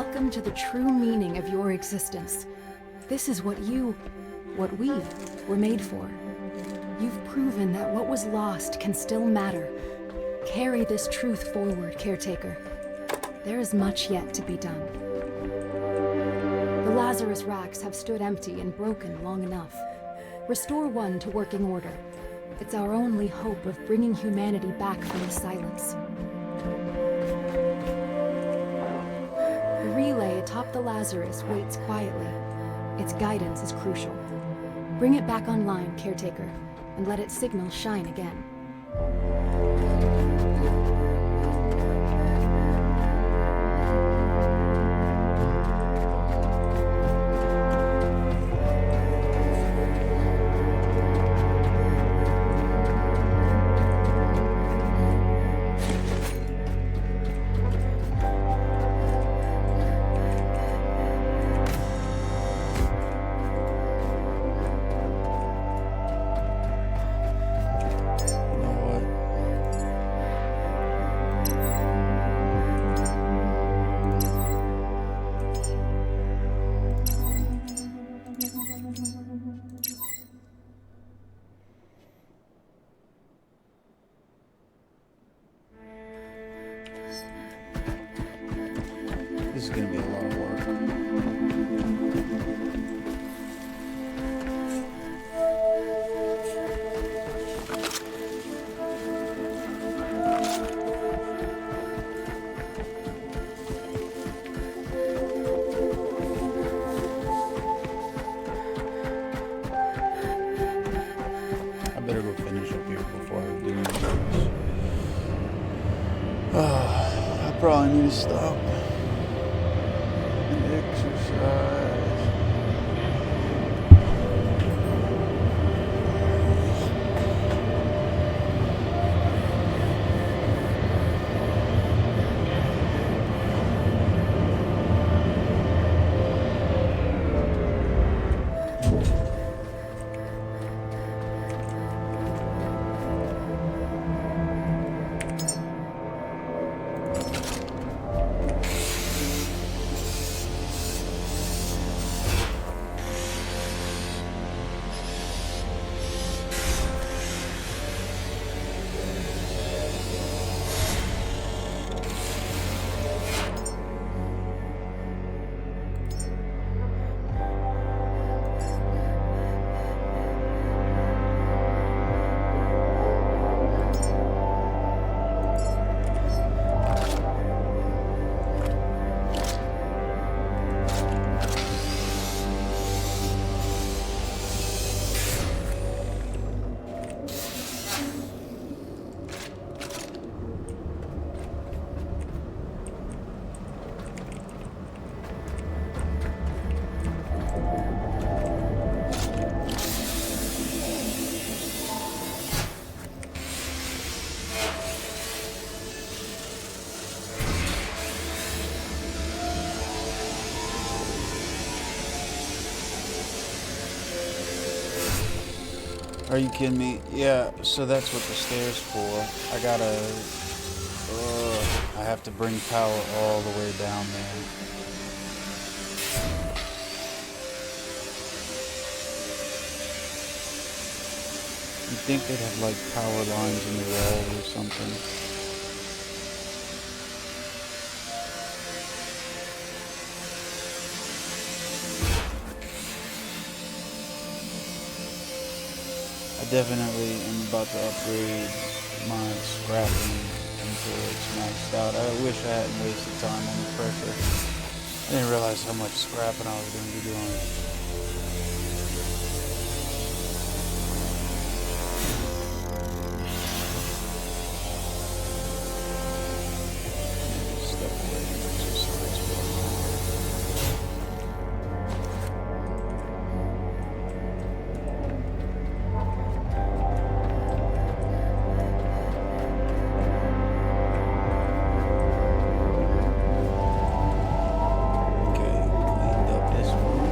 Welcome to the true meaning of your existence. This is what we were made for. You've proven that what was lost can still matter. Carry this truth forward, Caretaker. There is much yet to be done. The Lazarus racks have stood empty and broken long enough. Restore one to working order. It's our only hope of bringing humanity back from the silence. The relay atop the Lazarus waits quietly. Its guidance is crucial. Bring it back online, Caretaker, and let its signal shine again. This is going to be a lot of work. I better go finish up here before I do anything else. I probably need to stop. Exercise. Are you kidding me? Yeah, so that's what the stairs for. I have to bring power all the way down there. You'd think they'd have like power lines in the wall or something. I definitely am about to upgrade my scrapping until it's maxed out. I wish I hadn't wasted time on the pressure. I didn't realize how much scrapping I was going to be doing. Step away and exercise for a moment. Okay, cleaned up this one.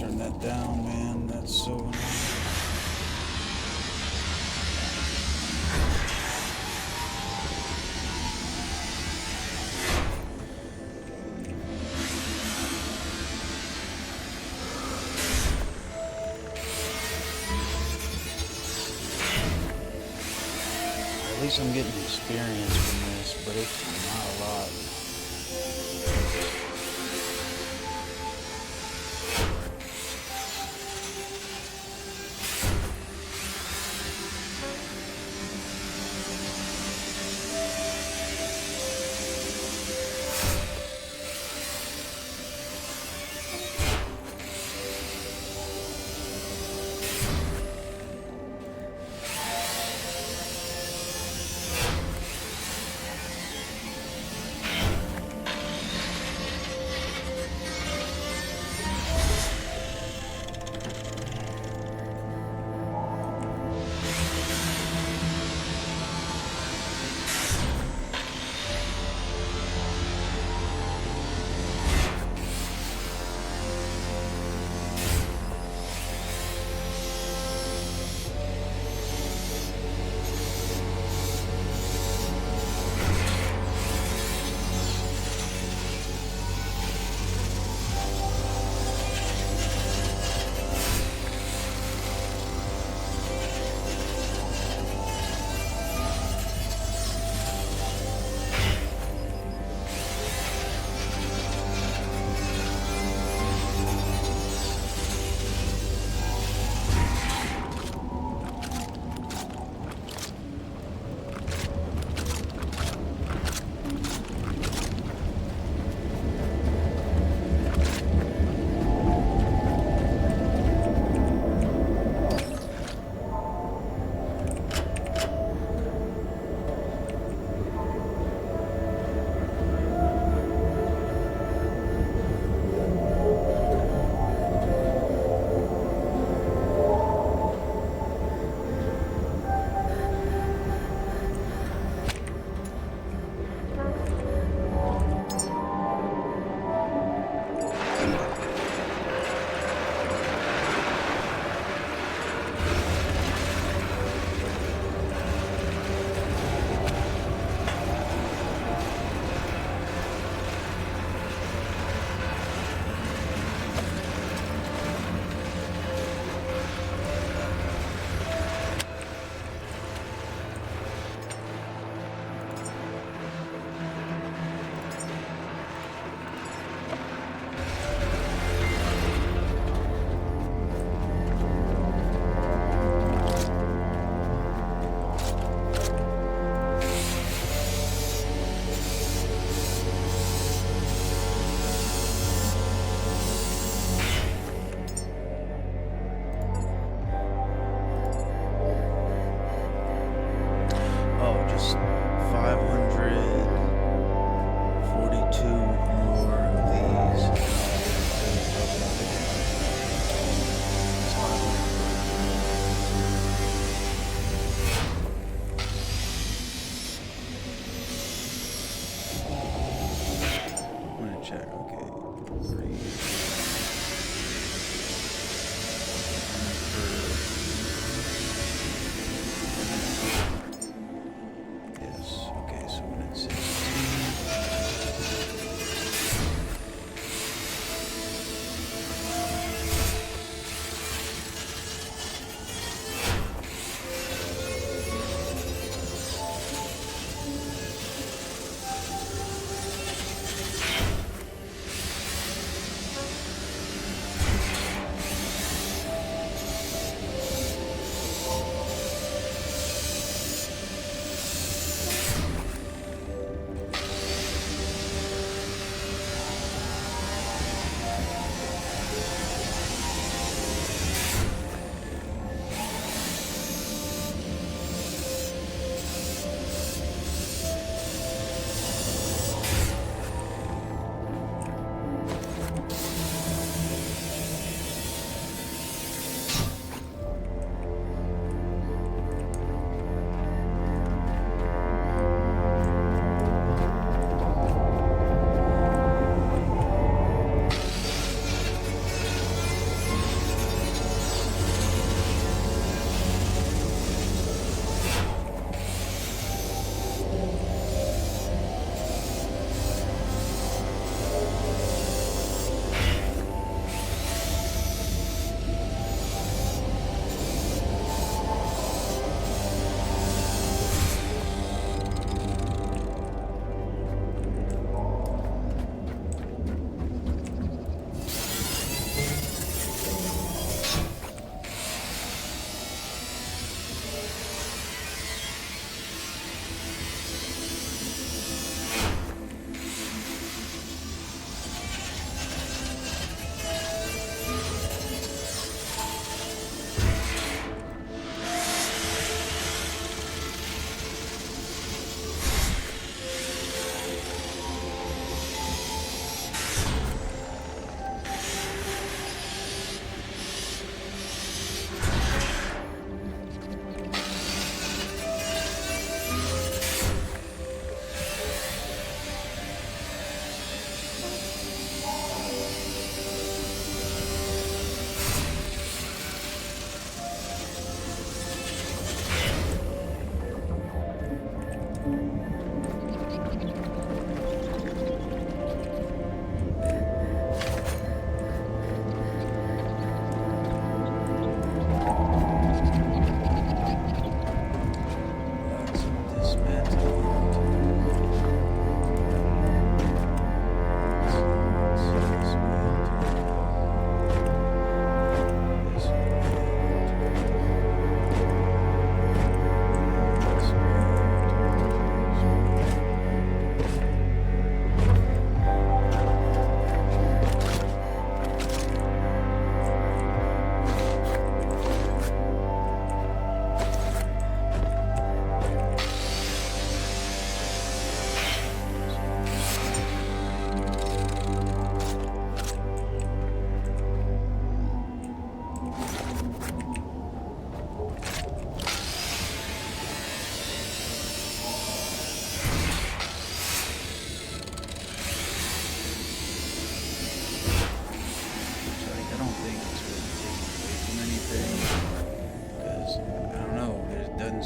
turn that down, man. That's so annoying. At least I'm getting experience from this, but it's not a lot.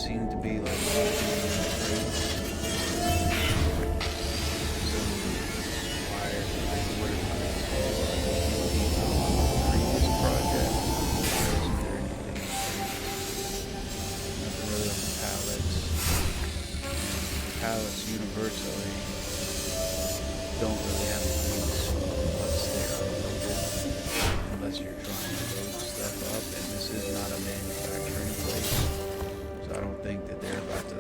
seem to be like wires that they would have used for previous project. There isn't there anything nothing really on the pallets. Pallets universally don't really have a use unless they're unloaded, unless you're trying to load stuff up, and this is not a manufacturing place, so I don't think that they're about to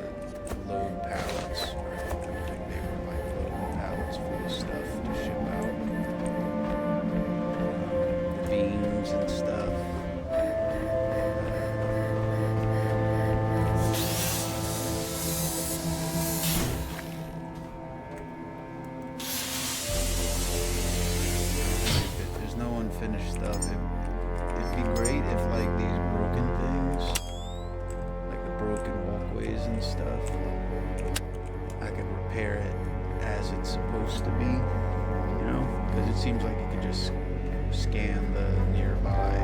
load pallets. I don't think they were like loading pallets full of stuff to ship out. Beams and stuff. There's no unfinished stuff. It'd be great if like these broken things, like the broken walkways and stuff, I could repair it as it's supposed to be, you know? Because it seems like you could just scan the nearby.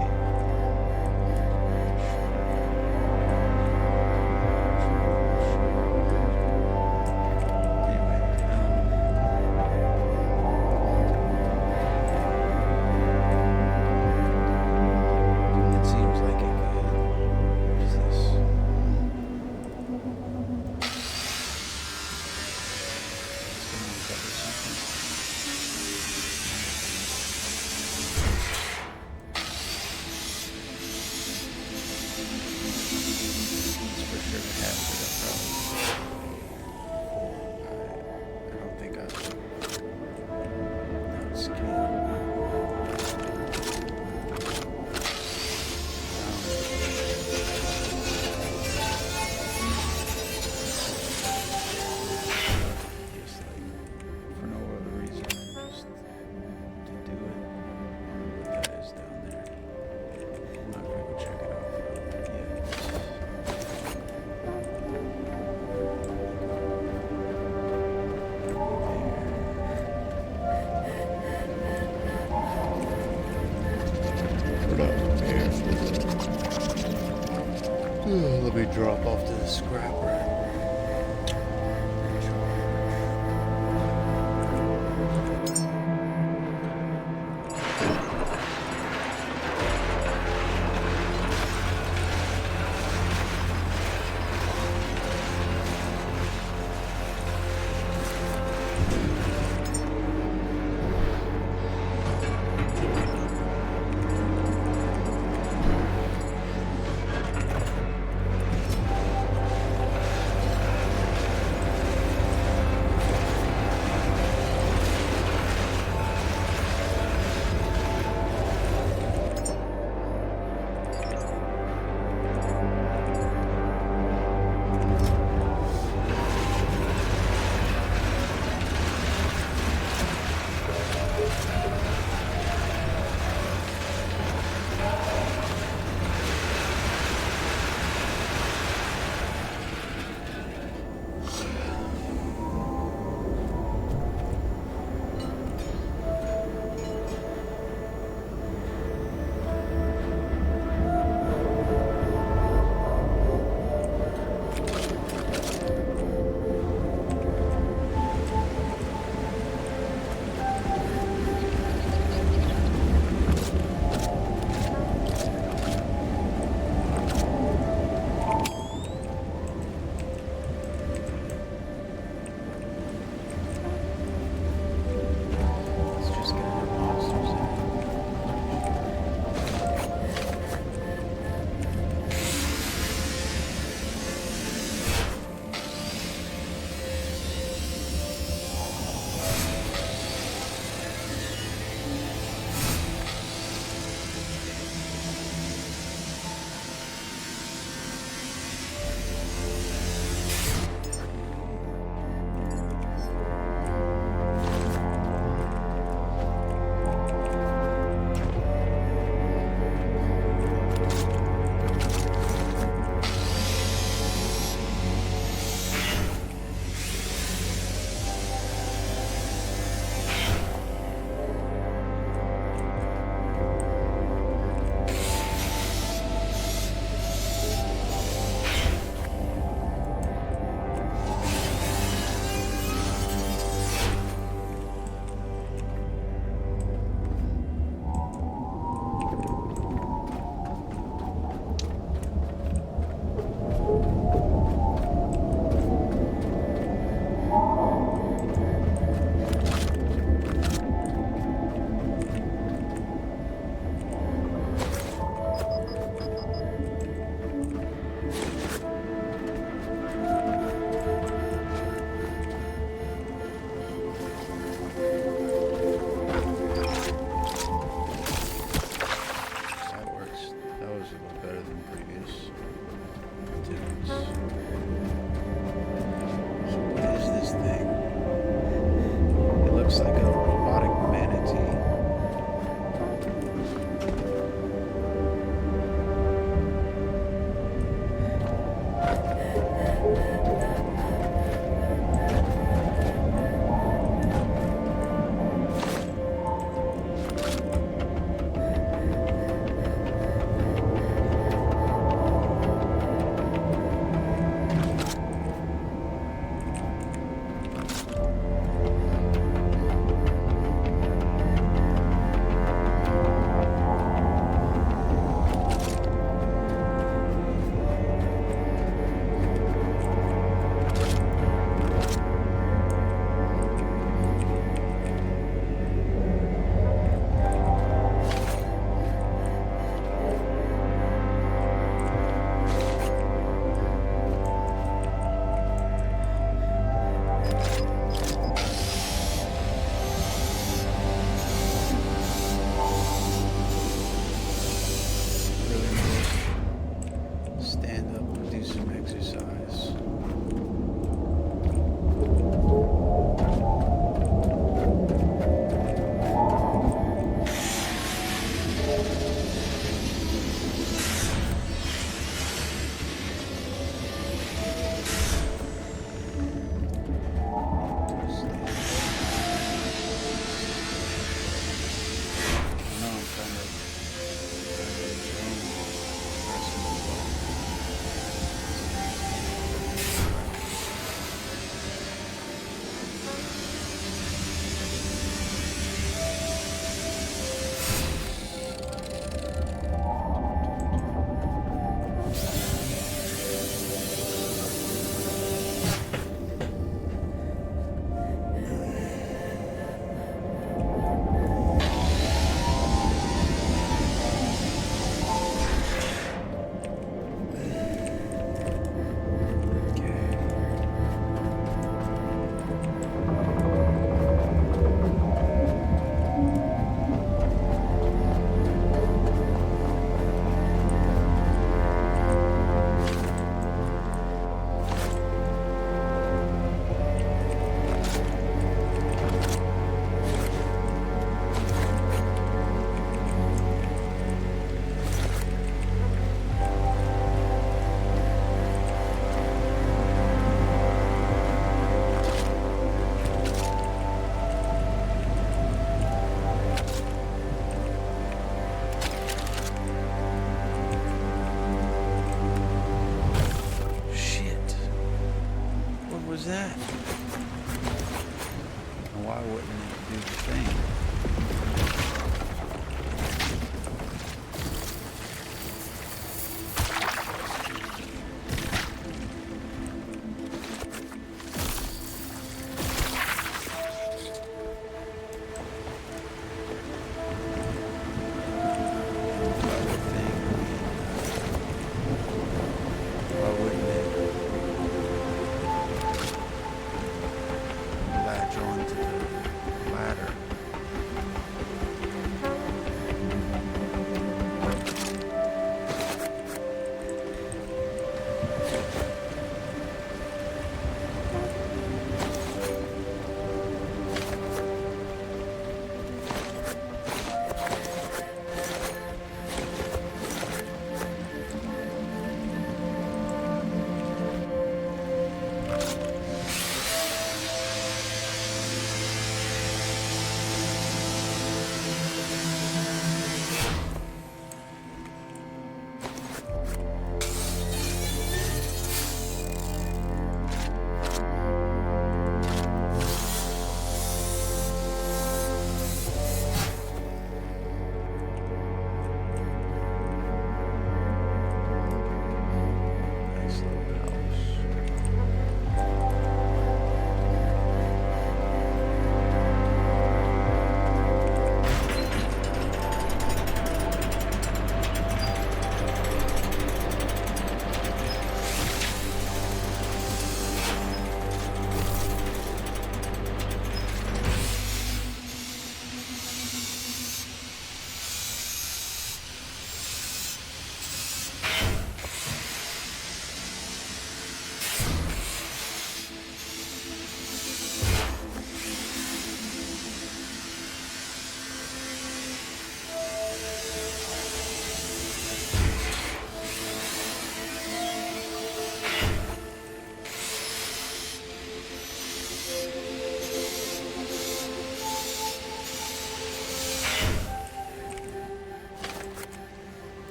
Let me drop off to the scrapper.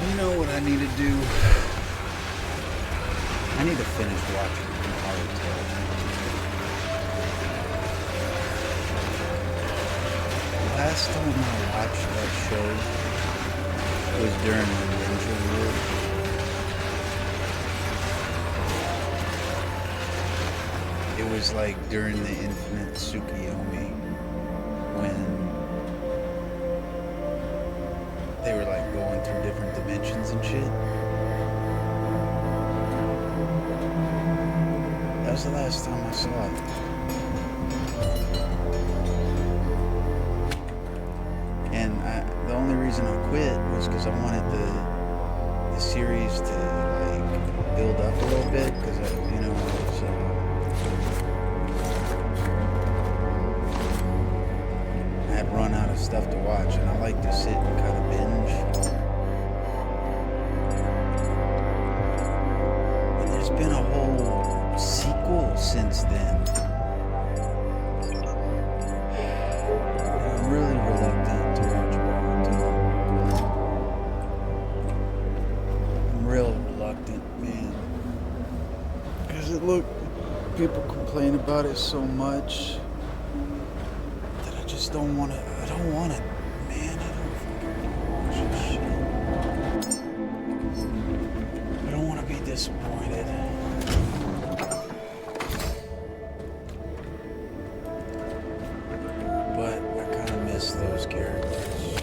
You know what I need to do? I need to finish watching Caretaker. Last time I watched that show was during the Ninja War. It was like during the Infinite Tsukiyomi when they were like going through different dimensions and shit. That was the last time I saw it. And the only reason I quit was because I wanted the series to like build up a little bit because I had run out of stuff to watch, and I like to sit and kind of binge. And there's been a whole sequel since then. And I'm really reluctant to watch Boruto. I'm real reluctant, man. Because people complain about it so much. I don't want it, man. I don't fucking watch this shit. I don't want to be disappointed. But I kind of miss those characters.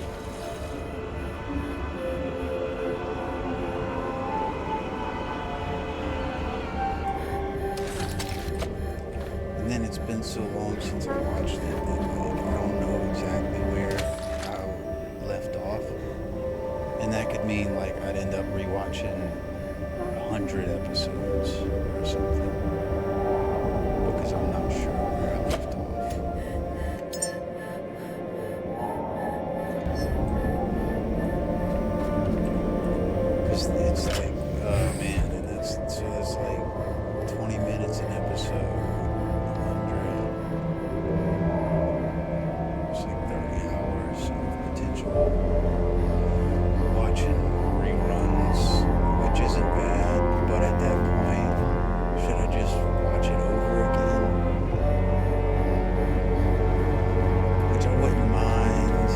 And then it's been so long since I watched it that I don't know exactly where I left off. And that could mean like I'd end up rewatching 100 episodes or something. Because I'm not sure where I left off. Because it's like, oh man, and that's like 20 minutes an episode. Watching reruns, which isn't bad, but at that point, should I just watch it over again? Which I wouldn't mind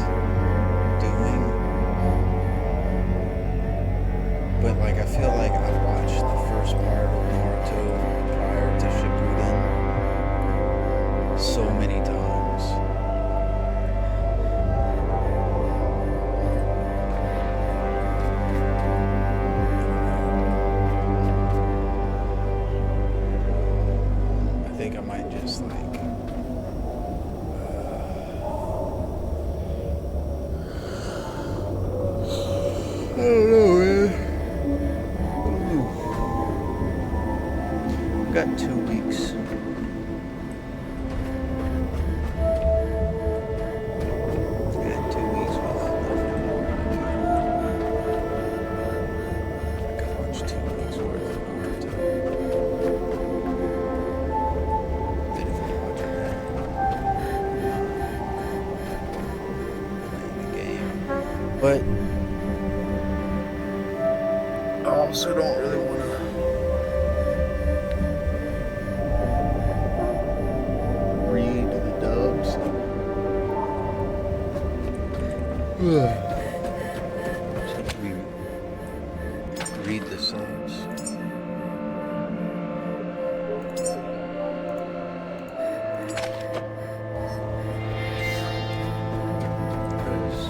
doing. But like I feel like I watched the first part of Naruto prior to Shippuden so many times. I think I might just like I don't know, man. I don't know. I've got 2 weeks. I got 2 weeks with nothing. I could watch 2 weeks worth of Naruto. Then if I'm watching that, playing the game. But I also don't really want to read the dubs. Should we read the subs? Because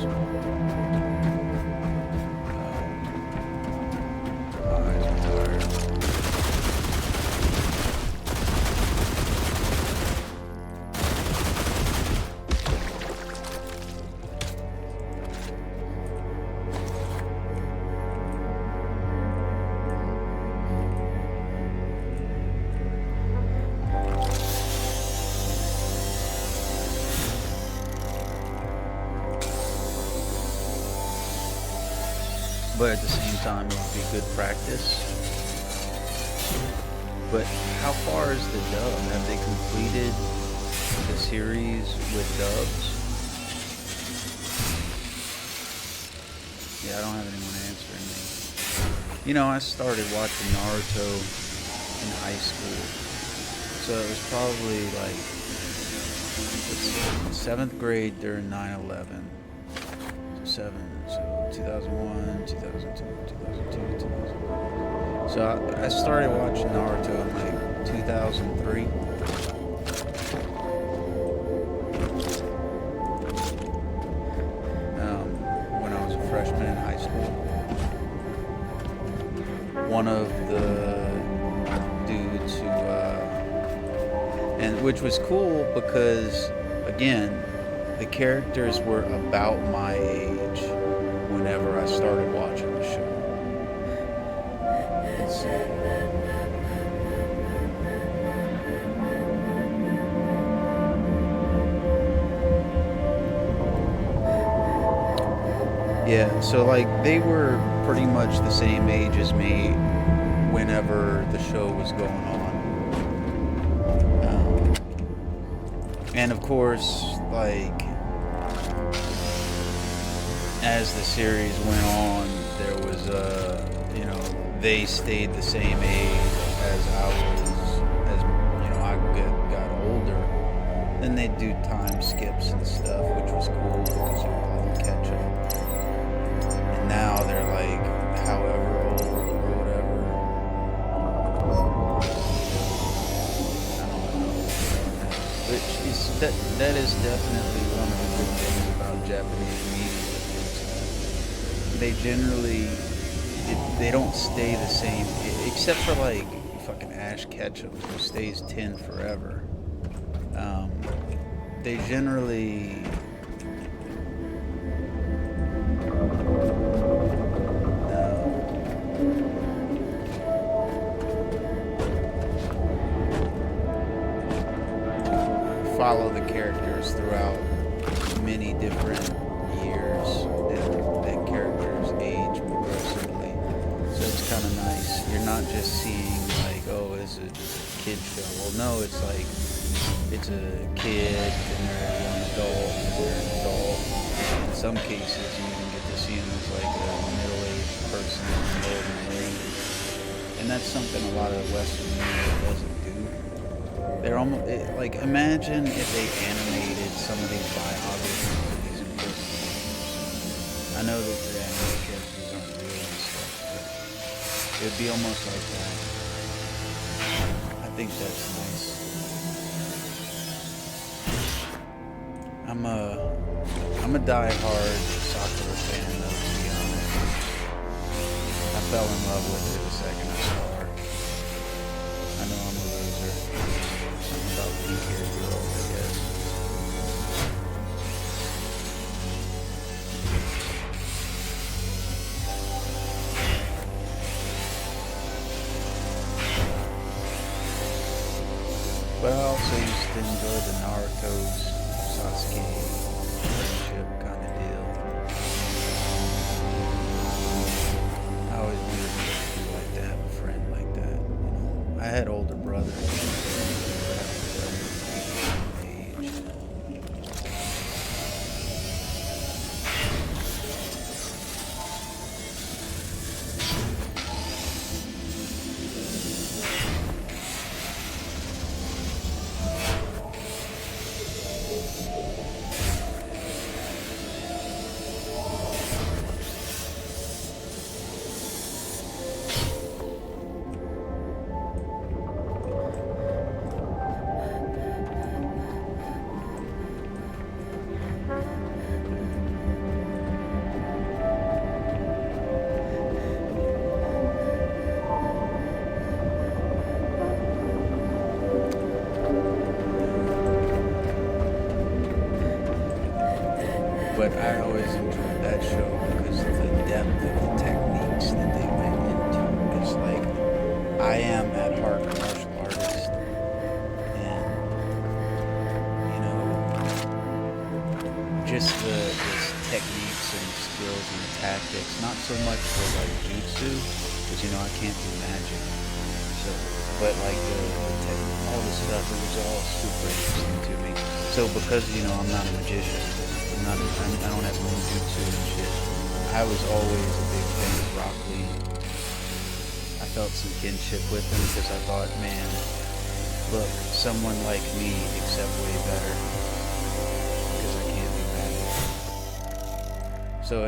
my eyes are tired. But at the same time, it would be good practice. But how far is the dub? Have they completed the series with dubs? Yeah, I don't have anyone answering me. You know, I started watching Naruto in high school, so it was probably like, let's see, seventh grade during 9/11. So 2001, 2002, 2002, 2001. So I started watching Naruto in like 2003. When I was a freshman in high school. One of the dudes who, and which was cool because, again, the characters were about my age whenever I started watching the show. Let's see. Yeah, so like they were pretty much the same age as me whenever the show was going on. And of course, like, as the series went on, there was they stayed the same age as I was, as I got older. Then they'd do time skips and stuff, which was cool because you could play catch up. And now they're like however old or whatever. I don't know. Which is that is definitely one of the good things about Japanese media. They generally they don't stay the same, except for like fucking Ash Ketchum, who stays 10 forever. They generally follow the characters throughout many different years, and the characters age progressively. So it's kind of nice. You're not just seeing like, oh, it's a kid show. Well, no, it's like it's a kid and they're a young adult and they're an adult. In some cases, you even get to see them as like a middle-aged person in the older age. And that's something a lot of Western media doesn't do. They're almost like, imagine if they animated some of these biographies of these important characters. I know that the animated characters aren't real and stuff, but it would be almost like that. I think that's nice. I'm a die-hard Sakura fan, though, to be honest. I fell in love with her the second I saw her. I know I'm a loser. Something about pink-haired girls, I guess. But I also used to enjoy the Naruto's Sasuke friendship kind of deal. I always wanted to be like that, a friend like that. I had older brothers. But I always enjoyed that show because of the depth of the techniques that they went into. It's like, I am at heart a martial artist, and just the techniques and skills and the tactics. Not so much for like jutsu, because I can't do magic. So, but like all the stuff, it was all super interesting to me. So because I'm not a magician. I don't have no jutsu and shit. I was always a big fan of Rock Lee. felt some kinship with him because I thought, man, look, someone like me except way better because I can't do magic. So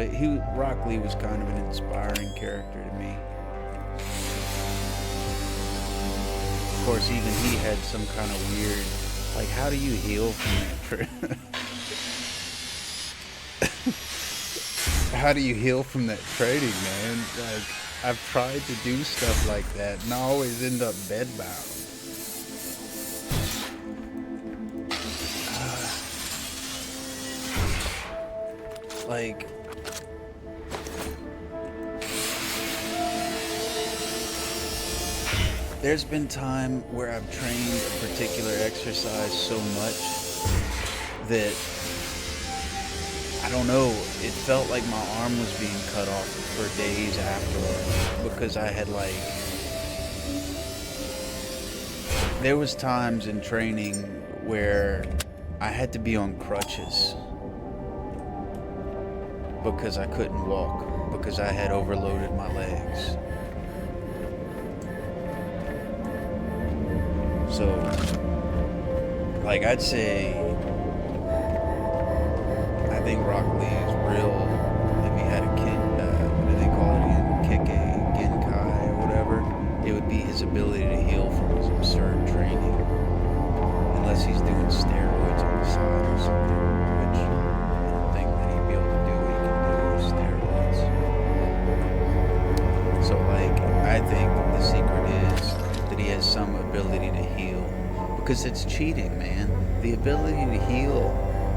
Rock Lee was kind of an inspiring character to me. Of course, even he had some kind of weird, like, how do you heal from that? How do you heal from that training, man? Like, I've tried to do stuff like that and I always end up bedbound. Like, there's been time where I've trained a particular exercise so much that, I don't know, it felt like my arm was being cut off for days afterwards because I had, like, there was times in training where I had to be on crutches because I couldn't walk, because I had overloaded my legs. So, like, I'd say, I think Rock Lee is real, if he had a kid, what do they call it again? Genkai or whatever. It would be his ability to heal from his absurd training. Unless he's doing steroids on the side or something, which I don't think that he'd be able to do what he can do with steroids. So, like, I think the secret is that he has some ability to heal. Because it's cheating, man. The ability to heal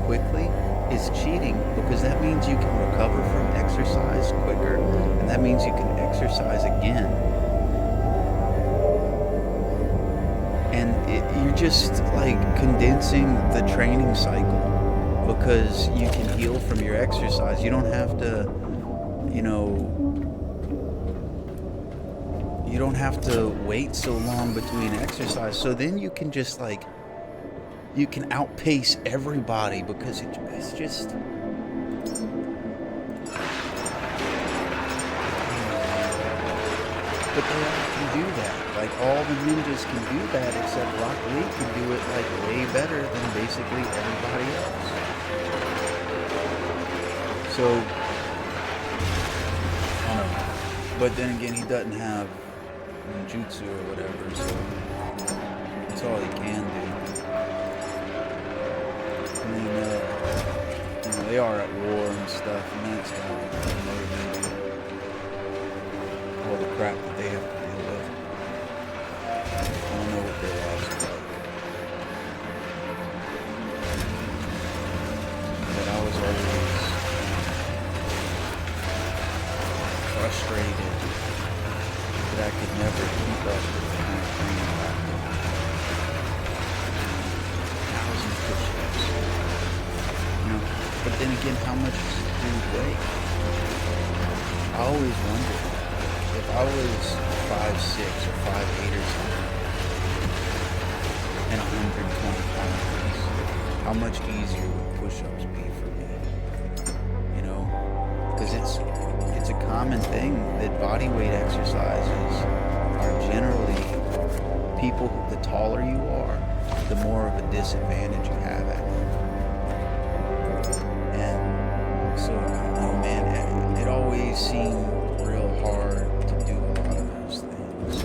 quickly is cheating because that means you can recover from exercise quicker, and that means you can exercise again. And you're just like condensing the training cycle because you can heal from your exercise. You don't have to, you don't have to wait so long between exercise. So then you can just like, you can outpace everybody because it's just, but they all can do that. Like, all the ninjas can do that except Rock Lee can do it like way better than basically everybody else. So, I don't know. But then again, he doesn't have jutsu or whatever, so that's all he can do. I mean, they are at war and stuff, and that's got to motivate all the crap that they have to deal with. I don't know what their lives are like. But I was always frustrated that I could never keep up with the kind of training back then. 1,000 push-ups. But then again, how much does it do weigh? I always wondered that. If I was 5'6" or 5'8" or something, and 120 pounds, how much easier would push-ups be for me? Because it's a common thing that body weight exercises are generally people, the taller you are, the more of a disadvantage you have at it. And so, I don't know, man, it always seemed real hard to do a lot of those things.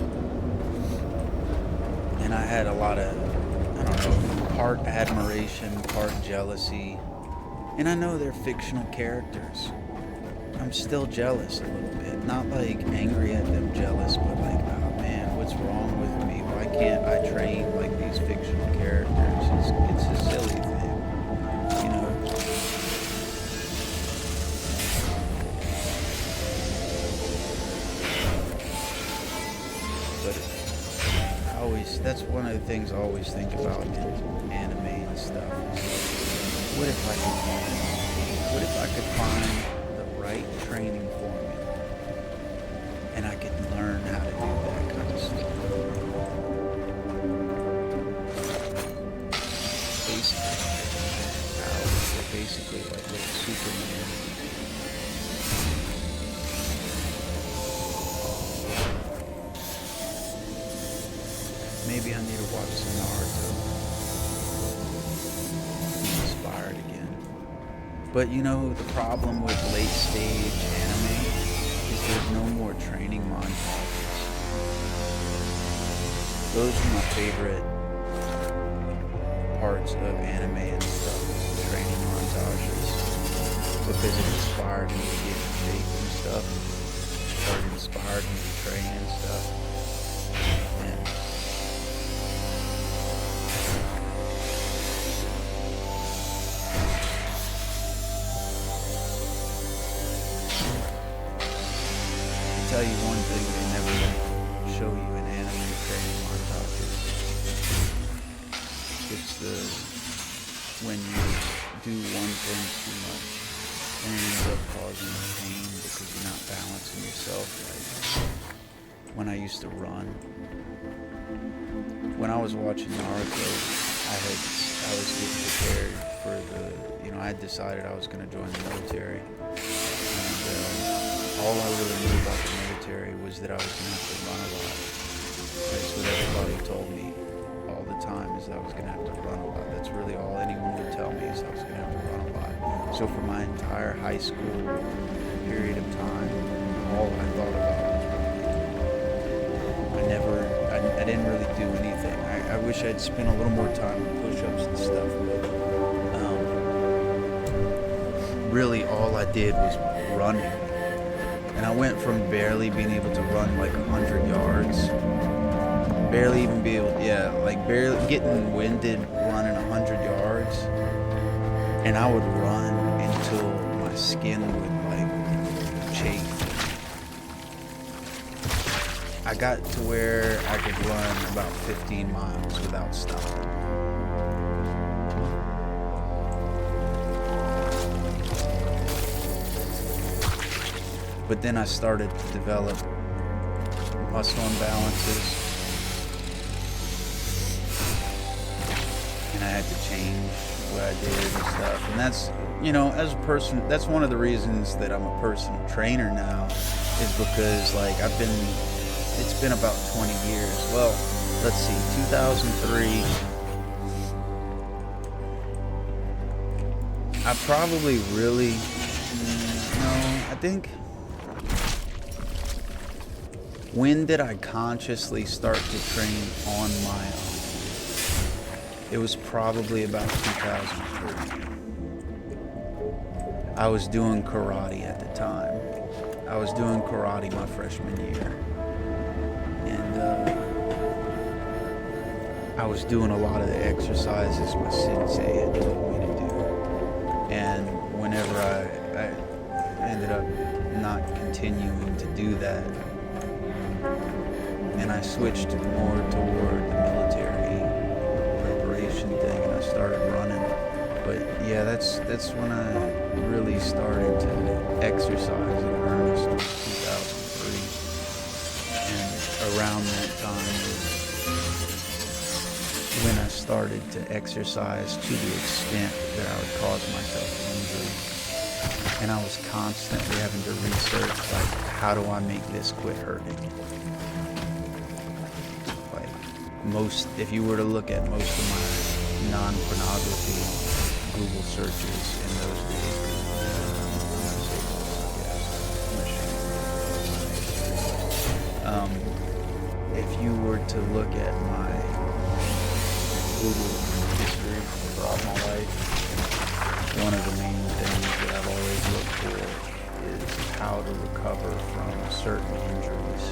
And I had a lot of, I don't know, part admiration, part jealousy. And I know they're fictional characters. I'm still jealous a little bit. Not like angry at them jealous, but like, oh man, what's wrong with me? Why can't I train like these fictional characters? It's a silly thing, But that's one of the things I always think about in anime and stuff. What if I could find the right training formula and I could learn how to do that kind of stuff? Basically like little Superman. maybe I need to watch some Naruto. Be inspired again. But you know, the problem with late stage anime is there's no more training montages. Those are my favorite parts of anime and stuff, the training montages, because it inspired me to get in shape and stuff. It inspired me to train and stuff. And I'll tell you one thing they never show you in anime training montages. It's when you do one thing too much and it ends up causing pain because you're not balancing yourself. Like when I used to run, when I was watching Naruto, I was getting prepared for I had decided I was going to join the military, and all I really knew about the military was that I was going to have to run a lot. That's what everybody told me all the time, is that I was going to have to run a lot. That's really all anyone would tell me, is I was going to have to run a lot. So for my entire high school period of time, all I thought about was running. I didn't really do anything. I wish I'd spent a little more time with push-ups and stuff, but really all I did was running. And I went from barely being able to run like 100 yards, barely even be able, barely getting winded running 100 yards, and I would run until my skin would like chafe. I got to where I could run about 15 miles without stopping. But then I started to develop muscle imbalances, and I had to change what I did and stuff. And that's, as a person, that's one of the reasons that I'm a personal trainer now, is because like it's been about 20 years. Well, let's see, 2003. I probably really, I think, when did I consciously start to train on my own? It was probably about 2003. I was doing karate at the time. I was doing karate my freshman year. And I was doing a lot of the exercises my sensei had told me to do. And whenever I ended up not continuing to do that, and I switched more toward the military preparation thing, and I started running. But yeah, that's when I really started to exercise in earnest, was 2003. And around that time was when I started to exercise to the extent that I would cause myself injury. And I was constantly having to research, like, how do I make this quit hurting? If you were to look at most of my non-pornography Google searches in those days, if you were to look at my Google history throughout my life, one of the main things that I've always looked for is how to recover from certain injuries.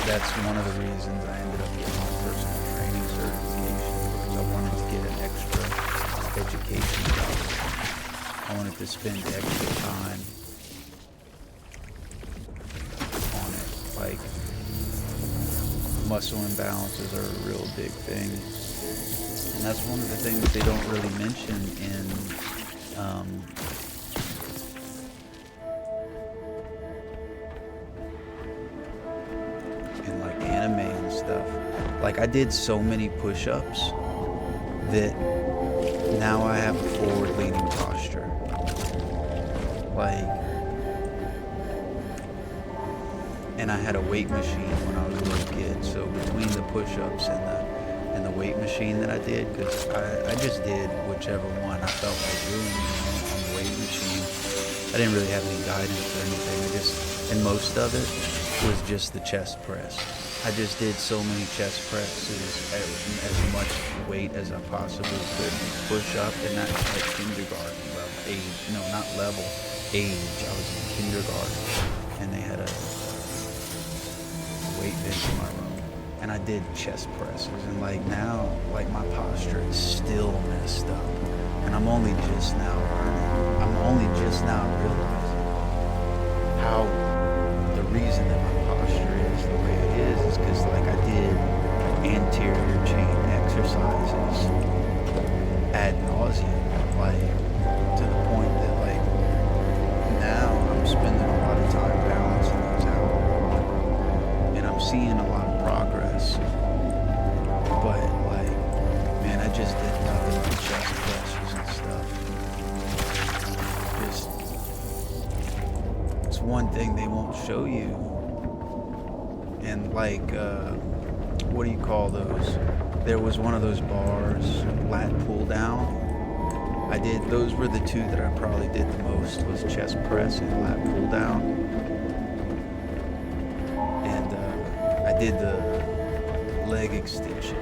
That's one of the reasons I ended up getting my personal training certification, because I wanted to get an extra education about it. I wanted to spend extra time on it. Like, muscle imbalances are a real big thing. And that's one of the things they don't really mention in like anime and stuff. Like, I did so many push-ups that now I have a forward-leaning posture. Like, and I had a weight machine when I was a little kid. So between the push-ups and the weight machine that I did, because I just did whichever one I felt like doing, on the weight machine. I didn't really have any guidance or anything. And most of it was just the chest press. I just did so many chest presses, as much weight as I possibly could push up, and that's like kindergarten level age. No, not level, age. I was in kindergarten, and they had a weight bench in my room, and I did chest presses. And like now, like my posture is still messed up, and I'm only just now learning. I'm only just now realizing how the reason that my posture is the way it is because like I did anterior chain exercises ad nauseum, like to the point that like now I'm spending a lot of time balancing those out, and I'm seeing a lot of progress. But like, man, I just did nothing but chest presses and stuff. Just, it's one thing they won't show you. And like, what do you call those? There was one of those bars, lat pull down. Those were the two that I probably did the most, was chest press and lat pull down. And I did the leg extension.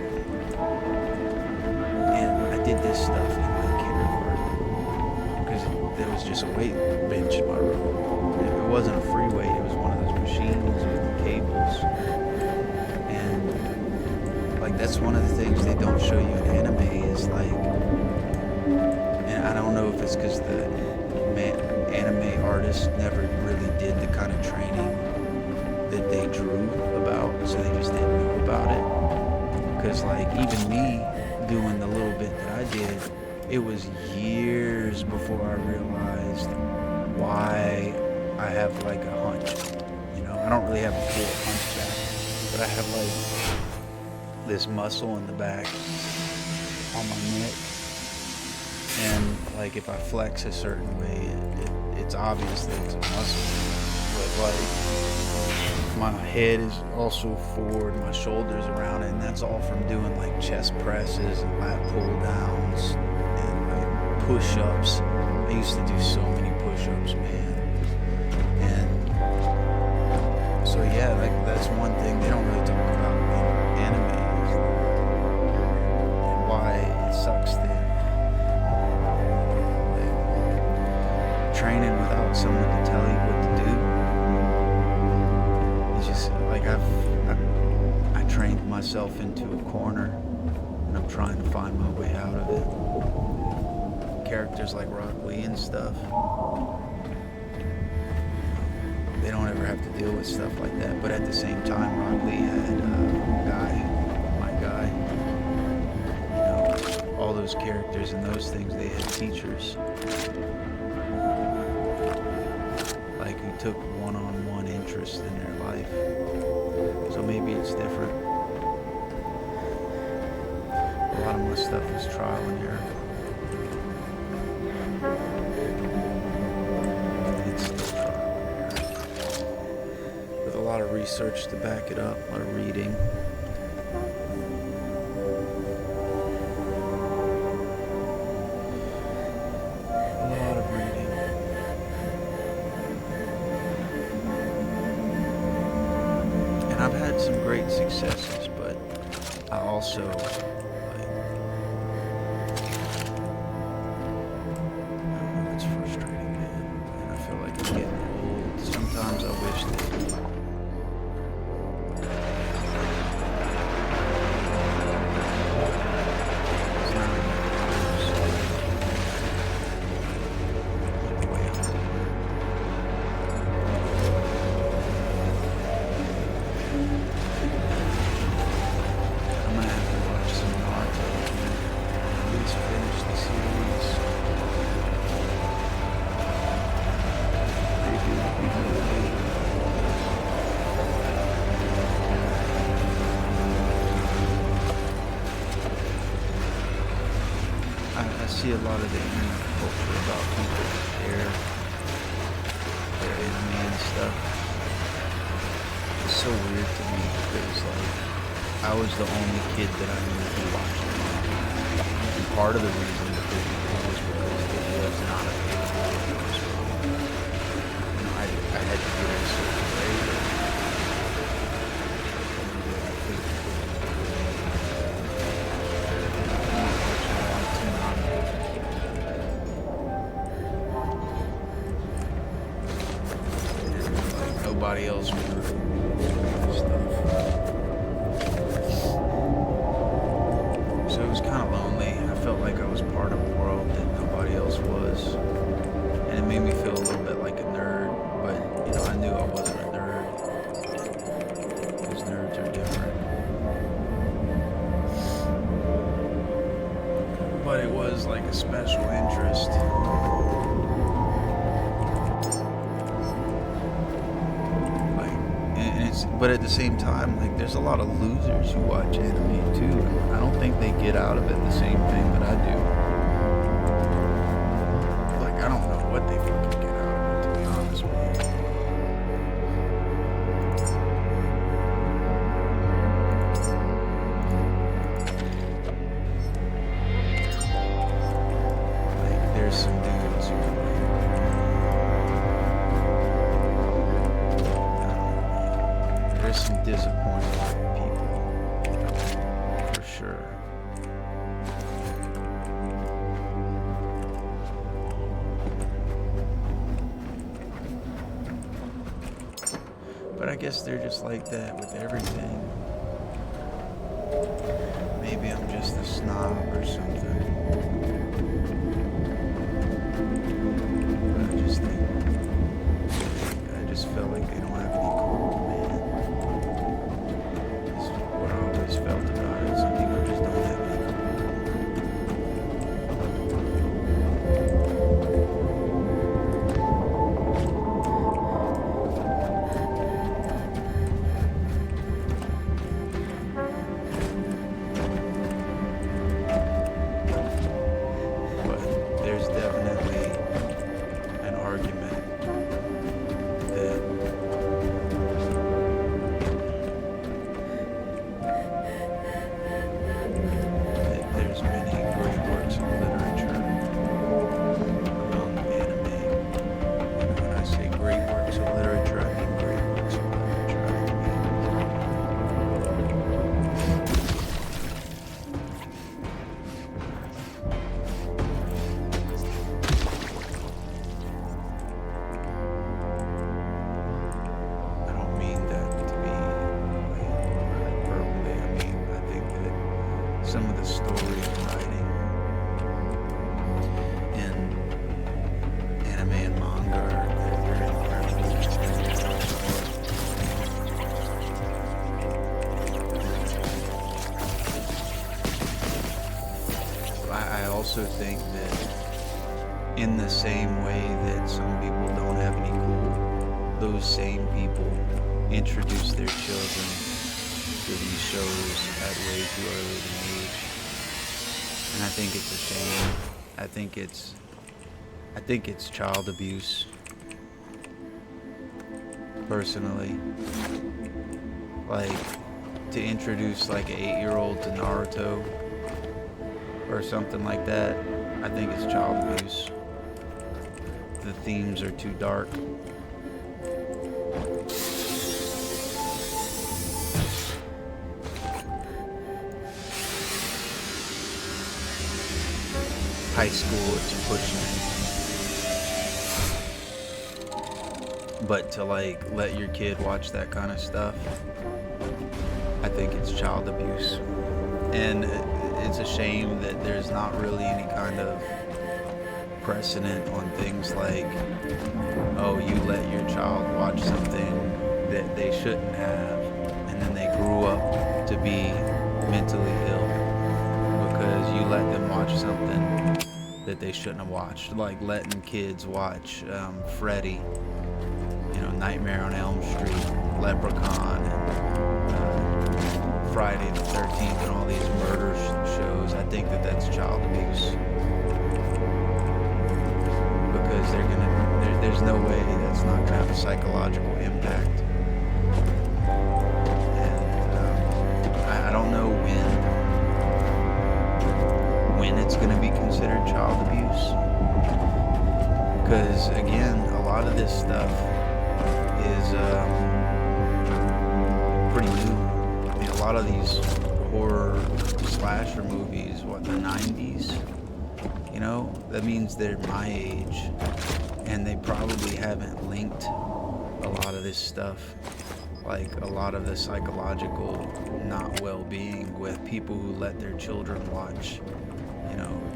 And I did this stuff in like kindergarten because there was just a weight bench in my room. It wasn't a free weight, it was one of those machines with cables. And like that's one of the things they don't show you in anime is like, and I don't know if it's because the anime artists never really did the kind of training that they drew about, so they just didn't know about it. Because like even me doing the little bit that I did, it was years before I realized why I have like a hunch. You know, I don't really have a full hunchback, but I have like this muscle in the back on my neck. And like if I flex a certain way, it's obvious that it's a muscle. But like my head is also forward, my shoulders around it, and that's all from doing like chest presses and lat pull downs and like push-ups. I used to do so many push-ups, man. And so yeah, like that's one thing they don't really talk about in anime, and why it sucks that training without someone to tell you what to do. It's just like I trained myself into a corner, and I'm trying to find my way out of it. Characters like Rock Lee and stuff, they don't ever have to deal with stuff like that. But at the same time, Rock Lee had my guy. You know, all those characters and those things, they had teachers. Like who took one-on-one interest in their life. So maybe it's different. A lot of my stuff is trial and error. It's still trial and error. With a lot of research to back it up, a lot of reading. I've had some great successes, but I also like, I don't know, it's frustrating, man, and I feel like I'm getting old. Sometimes I wish that it's not the way I'm doing. I'm gonna have to watch some Naruto, at least finish the series. Maybe it'll be motivating. I see a lot of the internet culture about people share their anime and stuff. so weird to me because like I was the only kid that I knew who watched it. And part of the reason because was because it was not a favorite. I had to get it a certain way. Nobody else knew stuff. So it was kind of lonely. I felt like I was part of a world that nobody else was. And it made me feel a little bit like a nerd, but I knew I wasn't a nerd. Because nerds are different. But it was like a special interest. But at the same time, like, there's a lot of losers who watch anime too. I don't think they get out of it the same thing that I do. Like, I don't know what they fucking get out of it, to be honest with you. Like, there's some dudes who some disappointed people, for sure. But I guess they're just like that with everything. Maybe I'm just a snob or something. But I just feel like they don't have any cool, man. What I always felt about it. Some people just don't have any But there's definitely an argument that there's many great works of literature among anime. And when I say great works of literature, I mean great works of literature. I don't mean that to be like hyperbole. I mean, I think that some of the story writing in anime and manga are very incredible. I also think that in the same way that some people don't have any cool, those same people introduce their children to these shows at way too early an age. And I think it's a shame. I think it's child abuse. Personally. Like, to introduce like an 8-year-old to Naruto or something like that, I think it's child abuse. The themes are too dark. High school, it's pushing. But to like let your kid watch that kind of stuff, I think it's child abuse. And it's a shame that there's not really any kind of precedent on things like, oh, you let your child watch something that they shouldn't have, and then they grew up to be mentally ill because you let them watch something that they shouldn't have watched, like letting kids watch Freddy, Nightmare on Elm Street, Leprechaun, and Friday the 13th, and all these murder shows. I think that that's child abuse because there's no way that's not gonna have a psychological impact. know when it's going to be considered child abuse. Because again, a lot of this stuff is pretty new. I mean, a lot of these horror slasher movies, the 90s, that means they're my age, and they probably haven't linked a lot of this stuff, like a lot of the psychological not well-being, with people who let their children watch,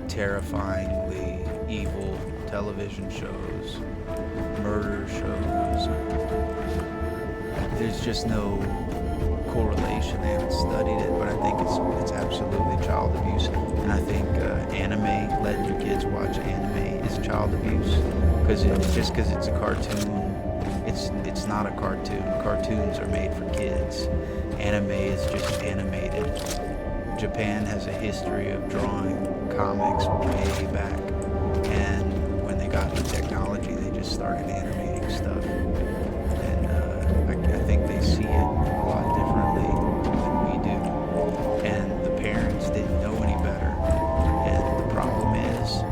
terrifyingly evil television shows, murder shows. There's just no correlation. They haven't studied it, but I think it's absolutely child abuse. And I think anime, letting your kids watch anime, is child abuse, because just because it's a cartoon, it's not a cartoon. Cartoons are made for kids. Anime is just animated. Japan has a history of drawing comics way back, and when they got the technology, they just started animating stuff. And I think they see it a lot differently than we do. And the parents didn't know any better. And the problem is,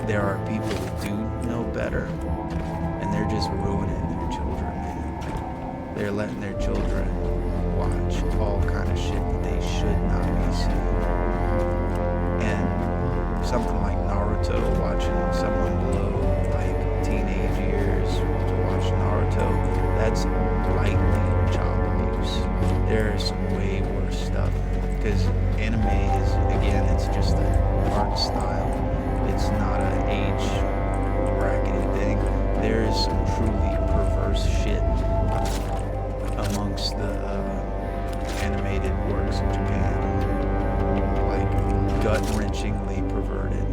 there are people who do know better, and they're just ruining their children, man. They're letting their children watch all kind of shit that they should not be seeing. And something like Naruto, watching someone below like teenage years to watch Naruto, that's lightly child abuse. There's some way worse stuff, because anime is, again, it's just an art style. It's not an age brackety thing. There is some truly perverse shit amongst the animated works of Japan, like gut-wrenchingly perverted.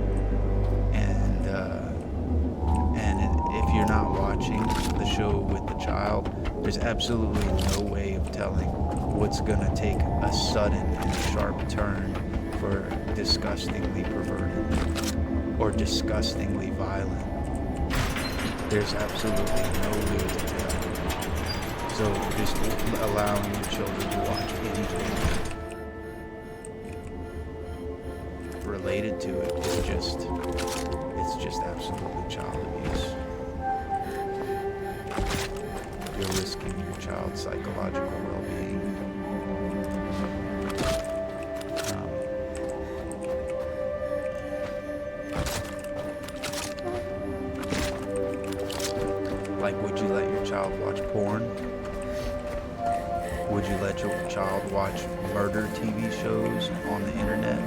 And if you're not watching the show with the child, there's absolutely no way of telling what's gonna take a sudden and sharp turn for disgustingly perverted or disgustingly violent. There's absolutely no way to tell. So just allowing your children to watch anything related to it is just absolutely child abuse. You're risking your child's psychological well-being. Like, would you let your child watch porn? Would you let your child watch murder TV shows on the internet,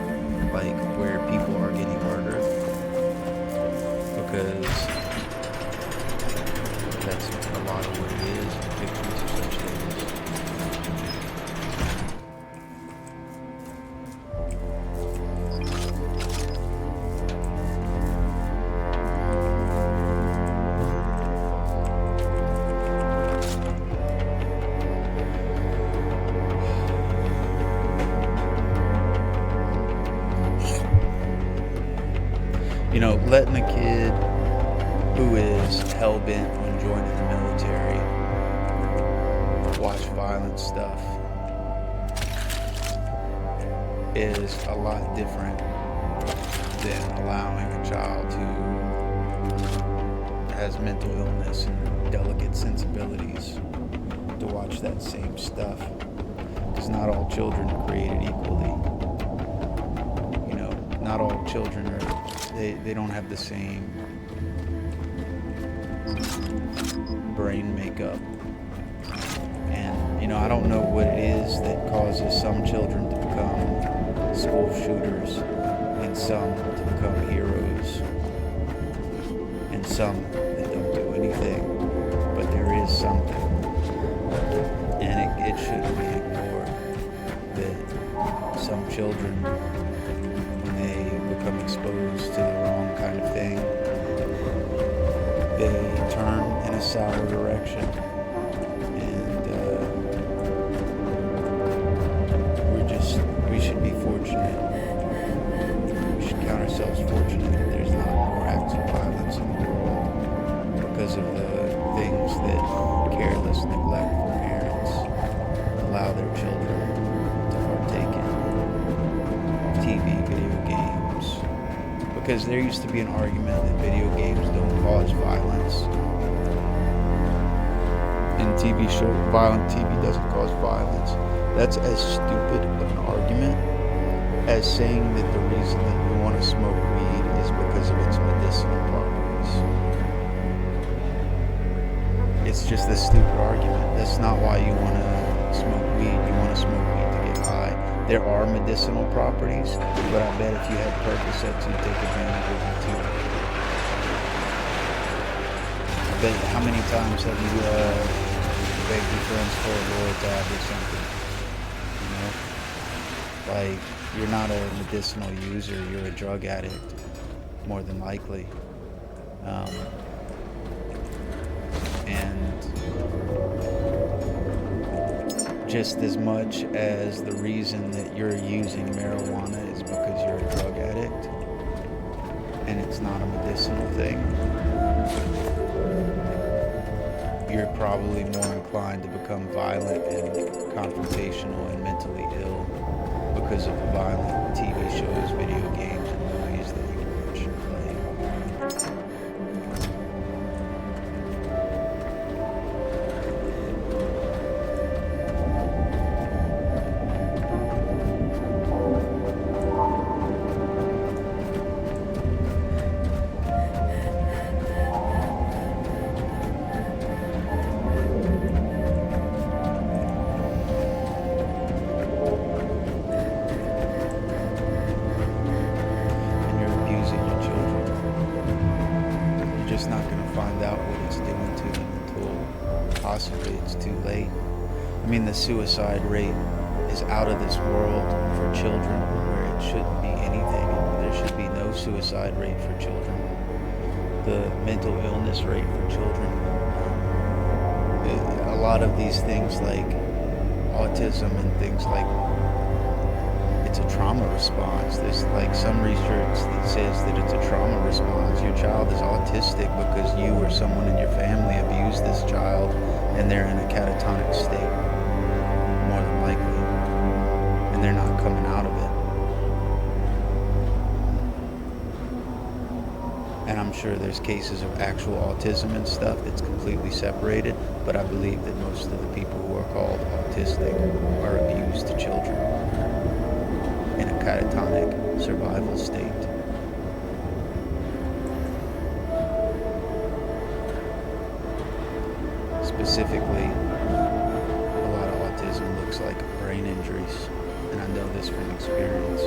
like where people are getting murdered? Because that's a lot of what it is. Pictures of such things. Letting a kid who is hell-bent on joining the military watch violent stuff is a lot different than allowing a child who has mental illness and delicate sensibilities to watch that same stuff. Because not all children are created equally. Not all children are, they don't have the same brain makeup. And, I don't know what it is that causes some children to become school shooters and some to become heroes and some that don't do anything. But there is something. And it shouldn't be ignored that some children, they become exposed to the wrong kind of thing, they turn in a sour direction. And we should be fortunate. We should count ourselves fortunate that there's not more acts of violence in the world because of the things that careless, neglectful parents allow their children to partake Because there used to be an argument that video games don't cause violence. And violent TV doesn't cause violence. That's as stupid of an argument as saying that the reason that you want to smoke weed is because of its medicinal properties. It's just a stupid argument. That's not why you want to smoke weed. You want to smoke weed to get high. There are medicinal properties, but I bet if you had Percocets, you'd take advantage of it too. I bet how many times have you begged your friends for a Lord tab or something? You know? Like, you're not a medicinal user, you're a drug addict, more than likely. And just as much as the reason that you're using marijuana is because you're a drug addict and it's not a medicinal thing, you're probably more inclined to become violent and confrontational and mentally ill because of the violent TV shows, video games, and movies that you watch and play. Just not going to find out what it's doing to them until possibly it's too late. I mean, the suicide rate is out of this world for children where it shouldn't be anything. There should be no suicide rate for children. The mental illness rate for children. A lot of these things like autism and things like it's a trauma response. There's like some research that says that it's a trauma response. Your child is autistic because you or someone in your family abused this child and they're in a catatonic state, more than likely, and they're not coming out of it. And I'm sure there's cases of actual autism and stuff that's completely separated, but I believe that most of the people who are called autistic are abused to children in a catatonic survival state. Specifically, a lot of autism looks like brain injuries, and I know this from experience.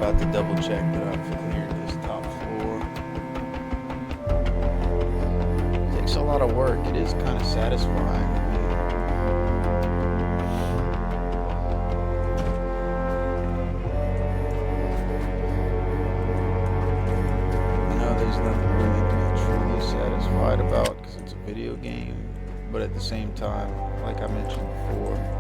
about to double check that I've cleared this top floor. It takes a lot of work. It is kind of satisfying. I know there's nothing really to be truly satisfied about because it's a video game, but at the same time, like I mentioned before,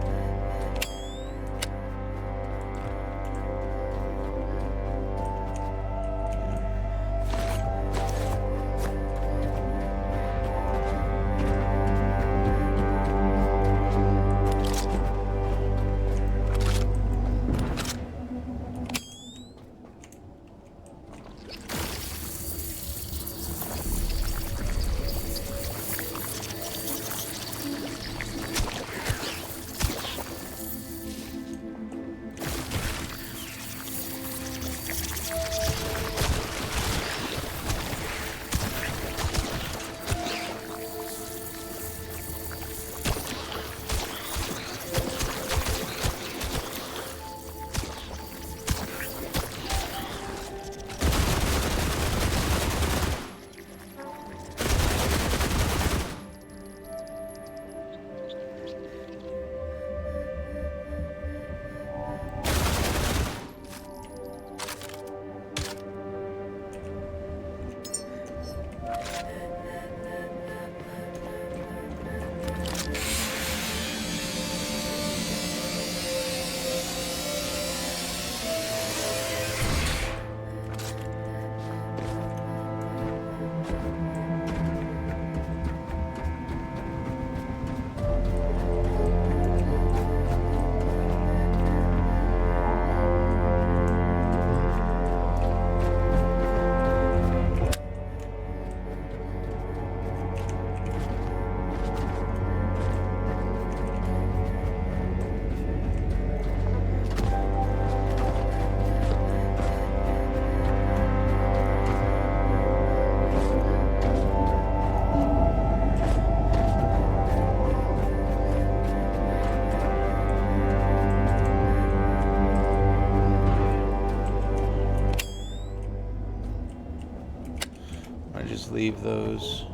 leave those,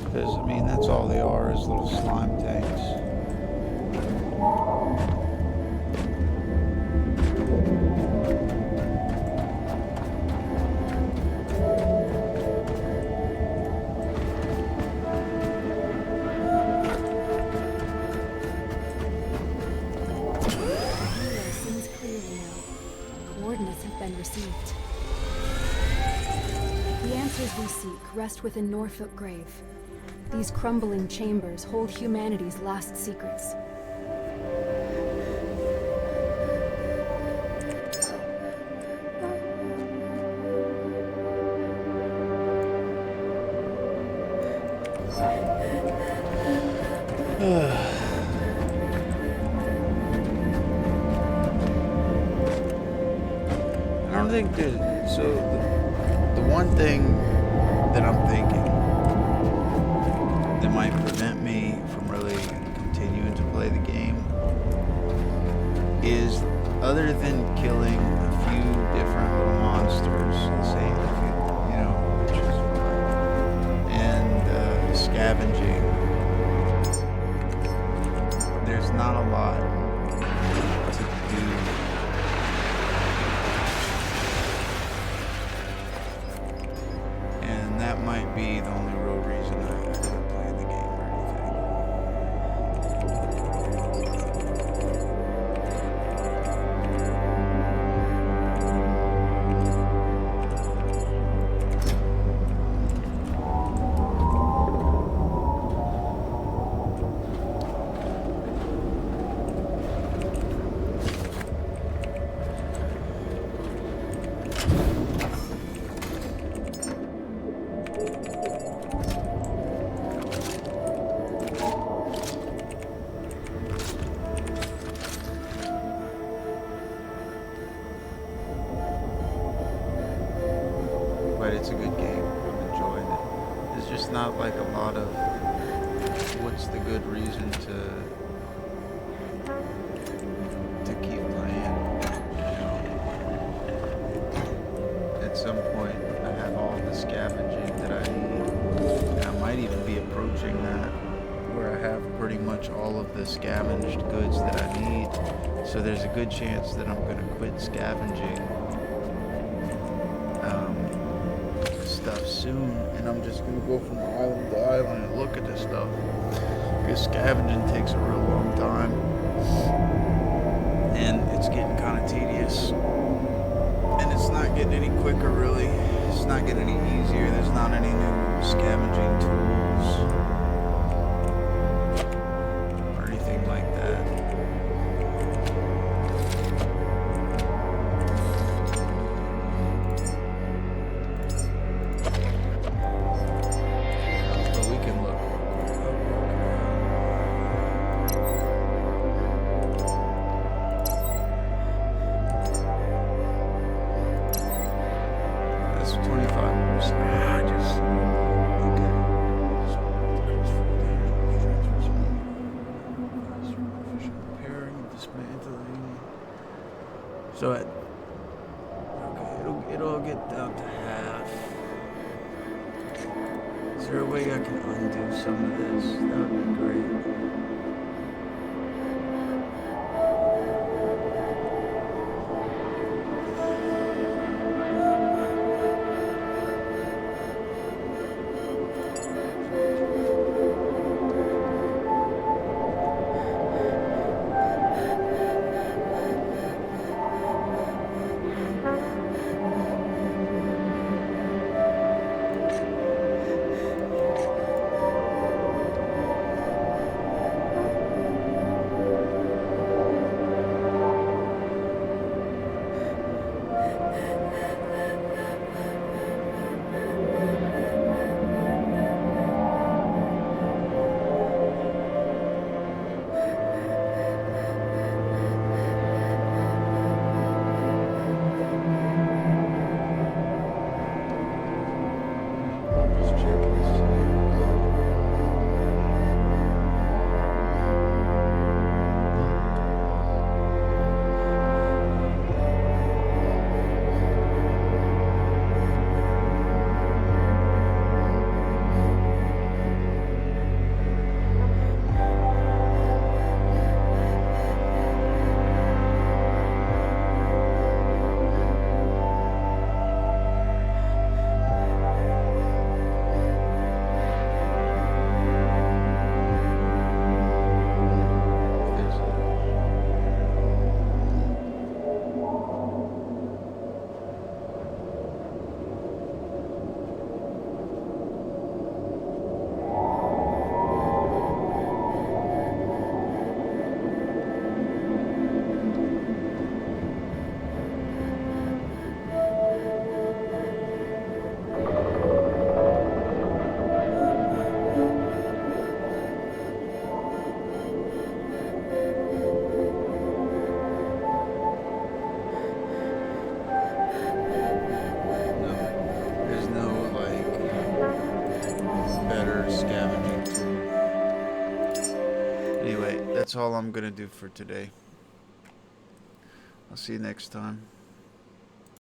because I mean that's all they are, is little slime tanks. Seems clearly now. Coordinates have been received. The answers we seek rest within Norfolk Grave. These crumbling chambers hold humanity's last secrets. I don't think that, so the one thing that I'm thinking that might prevent me from really continuing to play the game is, other than killing a few different little monsters, say, you know, which is fine, and scavenging, there's not a lot to do. And that might be the only real reason I haven't played the game or but it's a good game. I'm enjoying it. There's just not like a lot of what's the good reason to keep playing. scavenging that I need. And I might even be approaching that, where I have pretty much all of the scavenged goods that I need. So there's a good chance that I'm going to quit scavenging stuff soon, and I'm just going to go from island to island and look at this stuff. Because scavenging takes a real long time, and it's getting kind of tedious. And it's not getting any quicker, really. It's not getting any easier. There's not any new scavenging tools or anything like that. But we can look. That's 25%. Just okay. Repairing, dismantling. So it'll get down to half. Is there a way I can undo some of this? That would be great. That's all I'm gonna do for today. I'll see you next time.